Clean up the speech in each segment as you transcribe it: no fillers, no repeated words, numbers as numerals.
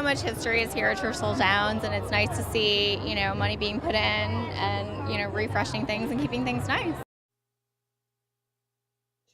much history is here at Churchill Downs, and it's nice to see, money being put in and, refreshing things and keeping things nice.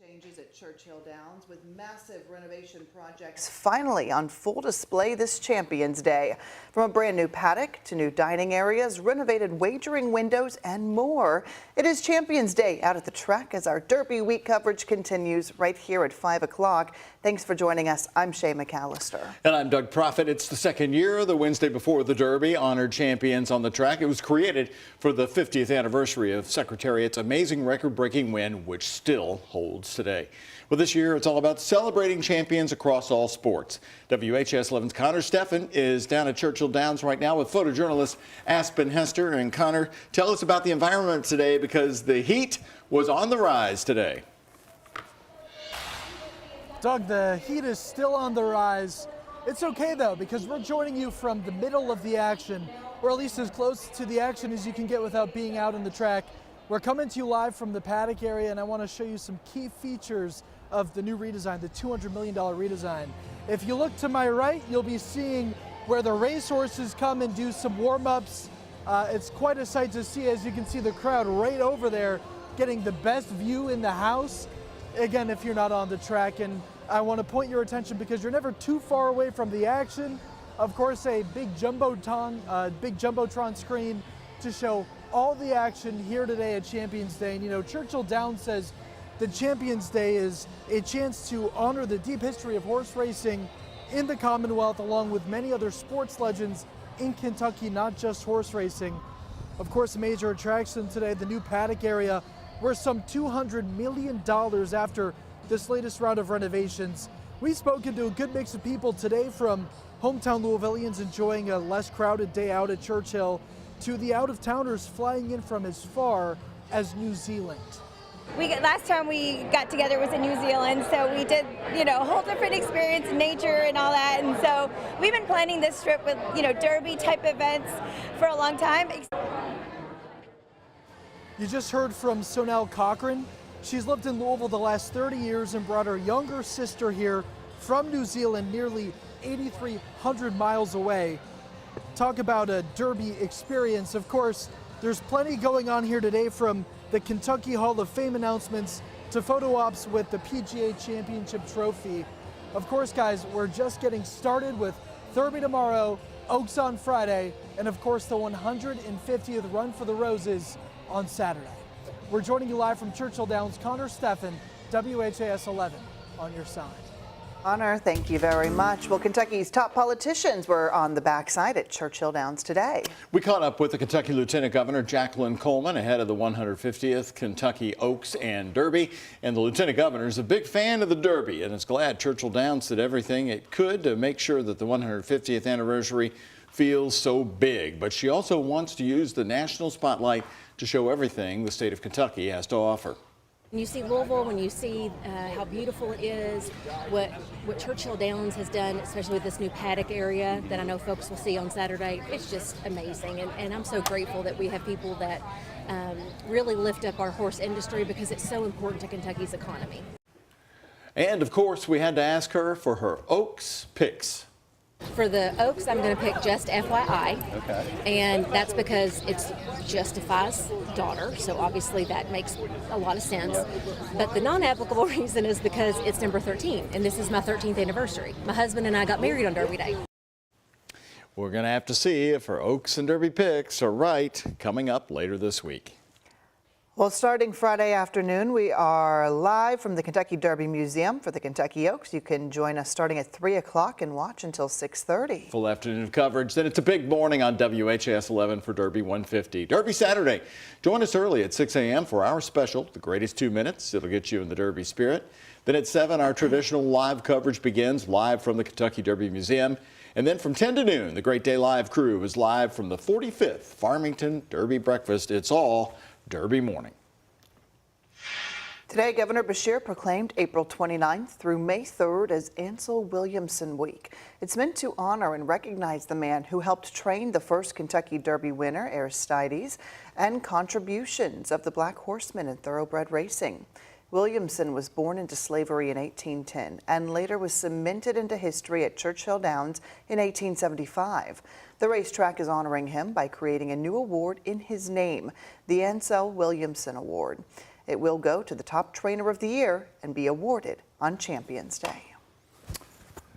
Changes at Churchill Downs with massive renovation projects finally on full display this Champions Day. From a brand new paddock to new dining areas, renovated wagering windows, and more. It is Champions Day out at the track as our Derby Week coverage continues right here at 5 o'clock. Thanks for joining us. I'm Shay McAllister. And I'm Doug Proffitt. It's the second year, the Wednesday before the Derby, honored champions on the track. It was created for the 50th anniversary of Secretariat's amazing record-breaking win, which still holds today. Well, this year it's all about celebrating champions across all sports. WHAS11's Connor Steffen is down at Churchill Downs right now with photojournalist Aspen Hester. And Connor, tell us about the environment today because the heat was on the rise today. Doug, the heat is still on the rise. It's okay though, because we're joining you from the middle of the action, or at least as close to the action as you can get without being out on the track. We're coming to you live from the paddock area, and I want to show you some key features of the new redesign, the $200 million redesign. If you look to my right, you'll be seeing where the racehorses come and do some warm-ups. It's quite a sight to see, as you can see the crowd right over there getting the best view in the house. Again, if you're not on the track, and I want to point your attention because you're never too far away from the action. Of course, a big jumbotron screen to show all the action here today at Champions Day. And Churchill Downs says the Champions Day is a chance to honor the deep history of horse racing in the Commonwealth, along with many other sports legends in Kentucky, not just horse racing. Of course, a major attraction today, the new paddock area, worth some $200 million after this latest round of renovations. We've spoken to a good mix of people today, from hometown Louisvillians enjoying a less crowded day out at Churchill to the out-of-towners flying in from as far as New Zealand. Last time we got together was in New Zealand, so we did, a whole different experience in nature and all that. And so we've been planning this trip with, Derby type events for a long time. You just heard from Sonell Cochran. She's lived in Louisville the last 30 years and brought her younger sister here from New Zealand, nearly 8,300 miles away. Talk about a Derby experience. Of course, there's plenty going on here today, from the Kentucky Hall of Fame announcements to photo ops with the PGA Championship trophy. Of course, guys, we're just getting started with Derby tomorrow, Oaks on Friday, and of course the 150th Run for the Roses on Saturday. We're joining you live from Churchill Downs. Connor Steffen, WHAS 11 on your side. Connor, thank you very much. Well, Kentucky's top politicians were on the backside at Churchill Downs today. We caught up with the Kentucky Lieutenant Governor Jacqueline Coleman ahead of the 150th Kentucky Oaks and Derby. And the Lieutenant Governor is a big fan of the Derby and is glad Churchill Downs did everything it could to make sure that the 150th anniversary feels so big. But she also wants to use the national spotlight to show everything the state of Kentucky has to offer. When you see Louisville, when you see how beautiful it is, what Churchill Downs has done, especially with this new paddock area that I know folks will see on Saturday, it's just amazing. And I'm so grateful that we have people that really lift up our horse industry, because it's so important to Kentucky's economy. And of course, we had to ask her for her Oaks picks. For the Oaks, I'm going to pick Just FYI. Okay. And that's because it's Justify's daughter, so obviously that makes a lot of sense. But the non-applicable reason is because it's number 13, and this is my 13th anniversary. My husband and I got married on Derby Day. We're going to have to see if her Oaks and Derby picks are right, coming up later this week. Well, starting Friday afternoon, we are live from the Kentucky Derby Museum for the Kentucky Oaks. You can join us starting at 3 o'clock and watch until 6:30. Full afternoon of coverage. Then it's a big morning on WHAS 11 for Derby 150. Derby Saturday. Join us early at 6 a.m. for our special, The Greatest 2 Minutes. It'll get you in the Derby spirit. Then at 7, our traditional live coverage begins live from the Kentucky Derby Museum. And then from 10 to noon, the Great Day Live crew is live from the 45th Farmington Derby Breakfast. It's all Derby morning. Today, Governor Beshear proclaimed April 29th through May 3rd as Ansel Williamson Week. It's meant to honor and recognize the man who helped train the first Kentucky Derby winner, Aristides, and contributions of the Black Horsemen in thoroughbred racing. Williamson was born into slavery in 1810 and later was cemented into history at Churchill Downs in 1875. The racetrack is honoring him by creating a new award in his name, the Ansel Williamson Award. It will go to the top trainer of the year and be awarded on Champions Day.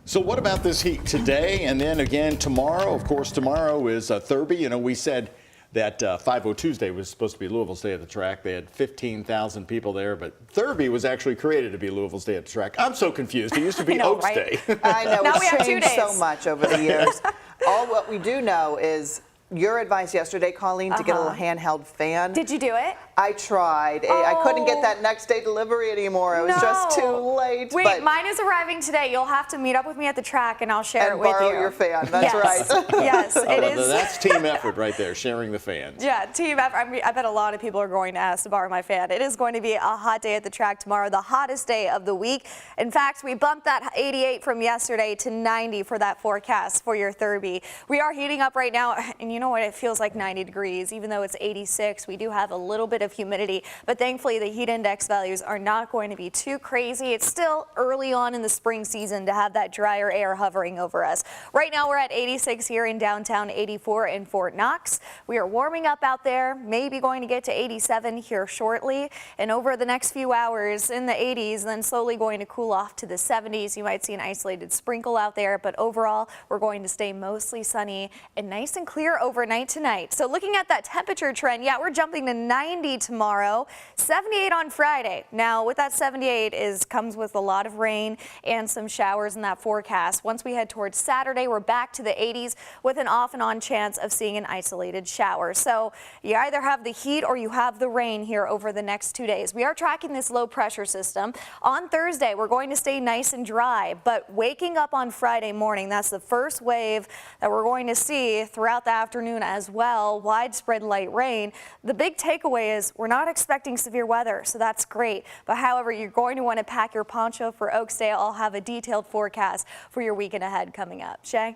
So what about this heat today and then again tomorrow? Of course, tomorrow is Thurby. You know, we said that 5-0 Tuesday was supposed to be Louisville's day at the track. They had 15,000 people there, but Thurby was actually created to be Louisville's day at the track. I'm so confused. It used to be Oaks Day. I know, Now we have 2 changed days. so much over the years. All what we do know is your advice yesterday, Colleen, to get a little handheld fan. Did you do it? I tried. I couldn't get that next day delivery anymore. It was just too late. Wait, but mine is arriving today. You'll have to meet up with me at the track and I'll share it with you. borrow your fan. That's Yes. right. Yes, it is. That's team effort right there, sharing the fans. Yeah, team effort. I mean, I bet a lot of people are going to ask to borrow my fan. It is going to be a hot day at the track tomorrow, the hottest day of the week. In fact, we bumped that 88 from yesterday to 90 for that forecast for your Thurby. We are heating up right now, and you know what? It feels like 90 degrees. Even though it's 86, we do have a little bit of humidity, but thankfully the heat index values are not going to be too crazy. It's still early on in the spring season to have that drier air hovering over us. Right now we're at 86 here in downtown, 84 in Fort Knox. We are warming up out there, maybe going to get to 87 here shortly, and over the next few hours in the 80s, then slowly going to cool off to the 70s. You might see an isolated sprinkle out there, but overall we're going to stay mostly sunny and nice and clear overnight tonight. So looking at that temperature trend, yeah, we're jumping to 90 tomorrow, 78 on Friday. Now with that 78 comes with a lot of rain and some showers in that forecast. Once we head towards Saturday, we're back to the 80s with an off and on chance of seeing an isolated shower. So you either have the heat or you have the rain here over the next 2 days. We are tracking this low pressure system. On Thursday, we're going to stay nice and dry, but waking up on Friday morning, that's the first wave that we're going to see throughout the afternoon as well. Widespread light rain. The big takeaway is we're not expecting severe weather, so that's great. But however, you're going to want to pack your poncho for Oaks Day. I'll have a detailed forecast for your weekend ahead coming up. Shay?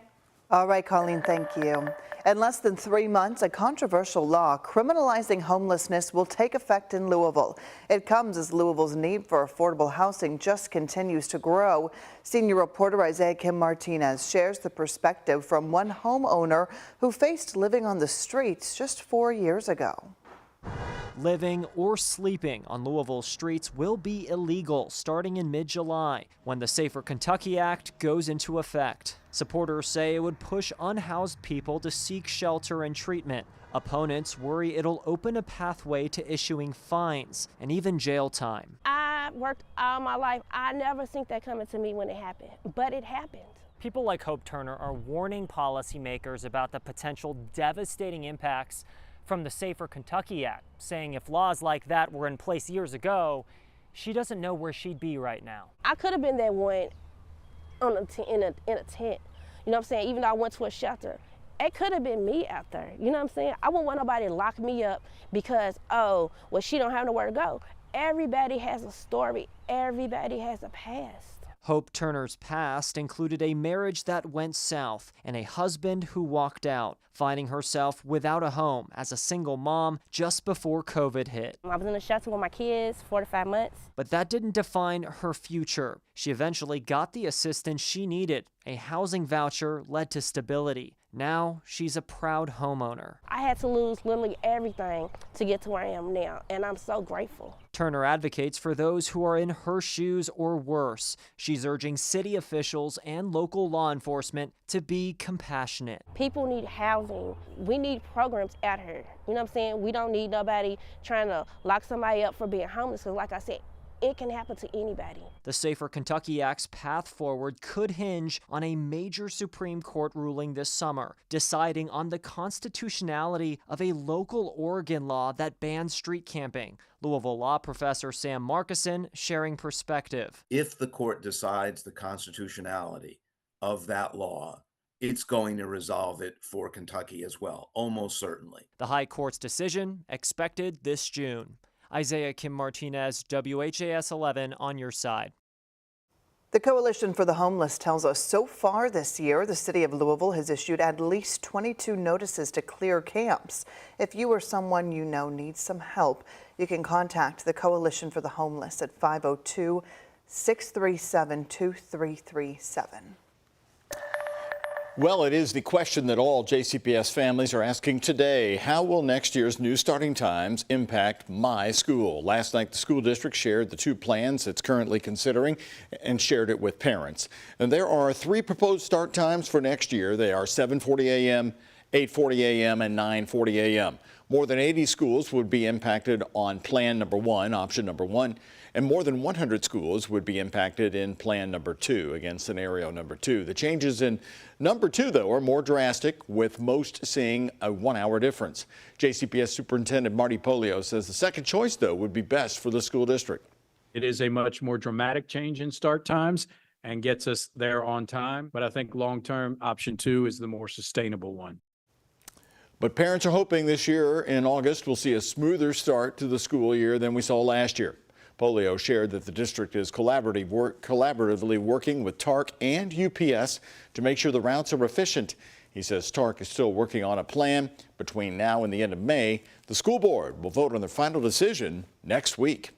All right, Colleen, thank you. In less than 3 months, a controversial law criminalizing homelessness will take effect in Louisville. It comes as Louisville's need for affordable housing just continues to grow. Senior reporter Isaiah Kim Martinez shares the perspective from one homeowner who faced living on the streets just 4 years ago. Living or sleeping on Louisville streets will be illegal starting in mid-July when the Safer Kentucky Act goes into effect. Supporters say it would push unhoused people to seek shelter and treatment. Opponents worry it'll open a pathway to issuing fines and even jail time. I worked all my life. I never seen that coming to me when it happened, but it happened. People like Hope Turner are warning policymakers about the potential devastating impacts from the Safer Kentucky Act, saying if laws like that were in place years ago, she doesn't know where she'd be right now. I could have been that one in a tent, you know what I'm saying, even though I went to a shelter. It could have been me out there, you know what I'm saying? I wouldn't want nobody to lock me up because, oh, well, she don't have nowhere to go. Everybody has a story. Everybody has a past. Hope Turner's past included a marriage that went south and a husband who walked out, finding herself without a home as a single mom just before COVID hit. I was in a shelter with my kids, 4 to 5 months. But that didn't define her future. She eventually got the assistance she needed. A housing voucher led to stability. Now she's a proud homeowner. I had to lose literally everything to get to where I am now, and I'm so grateful. Turner advocates for those who are in her shoes or worse. She's urging city officials and local law enforcement to be compassionate. People need housing. We need programs out here. You know what I'm saying? We don't need nobody trying to lock somebody up for being homeless, because like I said, it can happen to anybody. The Safer Kentucky Act's path forward could hinge on a major Supreme Court ruling this summer, deciding on the constitutionality of a local Oregon law that bans street camping. Louisville law professor Sam Markison sharing perspective. If the court decides the constitutionality of that law, it's going to resolve it for Kentucky as well, almost certainly. The High Court's decision expected this June. Isaiah Kim Martinez, WHAS 11 on your side. The Coalition for the Homeless tells us so far this year, the city of Louisville has issued at least 22 notices to clear camps. If you or someone you know needs some help, you can contact the Coalition for the Homeless at 502-637-2337. Well, it is the question that all JCPS families are asking today. How will next year's new starting times impact my school? Last night, the school district shared the 2 plans it's currently considering and shared it with parents. And there are 3 proposed start times for next year. They are 7:40 a.m., 8:40 a.m., and 9:40 a.m. More than 80 schools would be impacted on Plan Number 1, option number 1, and more than 100 schools would be impacted in Plan Number 2, again, scenario number 2. The changes in number 2, though, are more drastic, with most seeing a 1-hour difference. JCPS Superintendent Marty Polio says the second choice, though, would be best for the school district. It is a much more dramatic change in start times and gets us there on time. But I think long-term, option 2 is the more sustainable one. But parents are hoping this year in August we'll see a smoother start to the school year than we saw last year. Polio shared that the district is collaboratively working with TARC and UPS to make sure the routes are efficient. He says TARC is still working on a plan. Between now and the end of May, the school board will vote on their final decision next week.